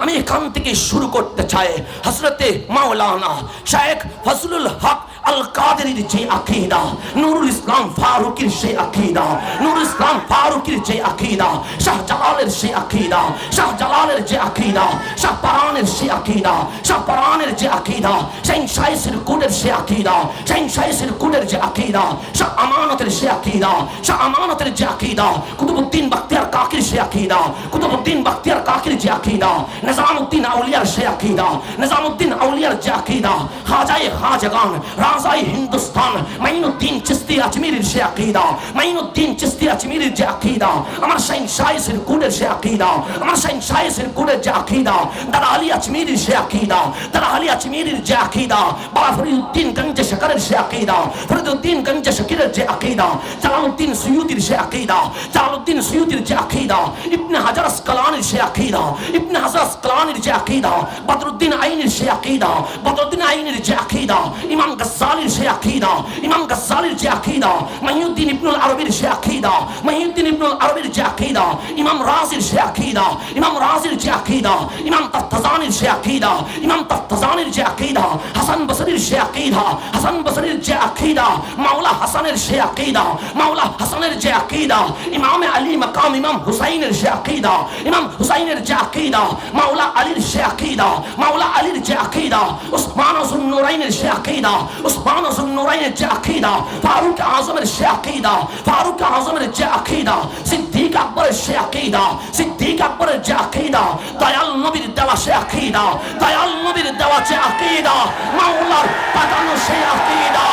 আমি এখান থেকে শুরু করতে চাই। হযরতে মাওলানা শেখ ফজলুল হক আল কাদেরীর যে আকীদা, নুরুল ইসলাম ফারুকীর সেই আকীদা, নুরুল ইসলাম ফারুকীর যে আকীদা, শাহজালালের সেই আকীদা, শাহজালালের যে আকীদা, শাহপরানের সেই আকীদা, শাহপরানের যে আকীদা, শাহ সিরকুটের সেই আকীদা, শাহ সিরকুটের যে আকীদা, শাহ আমানতের সেই আকীদা, শাহ আমানতের যে আকীদা, কুতুবউদ্দিন বখতিয়ার কাকির সেই আকীদা, কুতুবউদ্দিন বখতিয়ার কাকির যে আকীদা, নিজামউদ্দিন আউলিয়ার সেই আকীদা, নিজামউদ্দিন আউলিয়ার যে আকীদা, খাজায়ে খাজাগান রাজায়ে হিন্দুস্তান মাইনুদ্দিন চিশতি আজমিরের সে আকীদা, মাইনুদ্দিন চিশতি আজমিরের যে আকীদা, আমার শাহ সিরকুটের সে আকীদা, আমার শাহ সিরকুটের যে আকীদা, দাদা আলী আজমিরের সে আকীদা, দাদা আলী আজমিরের যে আকীদা, বাবা ফরিদউদ্দিন গঞ্জে শকরের সে আকীদা, ফরিদউদ্দিন গঞ্জে শকরের যে আকীদা, জালালউদ্দিন সুয়ুতির সে আকীদা, জালালউদ্দিন সুয়ুতির যে আকীদা, ইবনে হাজার আসকালানির সে আকীদা, ইবনে হাজার আসকালানির যে আকীদা, বদরুদ্দিন আইনির সে আকীদা, বদরুদ্দিন আইনির যে আকীদা, ইমাম গাজ্জালির সে আকীদা, ইমাম গাজ্জালির যে আকীদা, মুহিউদ্দিন ইবনুল আরবির সে আকীদা, মুহিউদ্দিন ইবনুল আরবির যে আকীদা, ইমাম রাজির সে আকীদা, ইমাম রাজির যে আকীদা, ইমাম তাফতাজানির সে আকীদা, ইমাম তাফতাজানির যে আকীদা, হাসান বসরির সে আকীদা, হাসান বসরির যে আকীদা, মাওলা হাসানের সে আকীদা, মাওলা হাসানের যে আকীদা, ইমাম আলী মাকাম ইমাম হুসাইনের সে আকীদা, ইমাম হুসাইনের যে আকীদা, মাওলা আলীর সে আকীদা, মাওলা আলীর যে আকীদা, উসমান যুন্নুরাইনের সে আকীদা, উসমান যুন্নুরাইনের যে আকীদা, ফারুক আযমের সে আকীদা, ফারুক আযমের যে আকীদা, সিদ্দিক আকবরের সে আকীদা, সিদ্দিক আকবরের যে আকীদা, দয়াল নবীর দেওয়া সে আকীদা, দয়াল নবীর দেওয়া যে আকীদা, মাওলার পাঠানো সে আকীদা,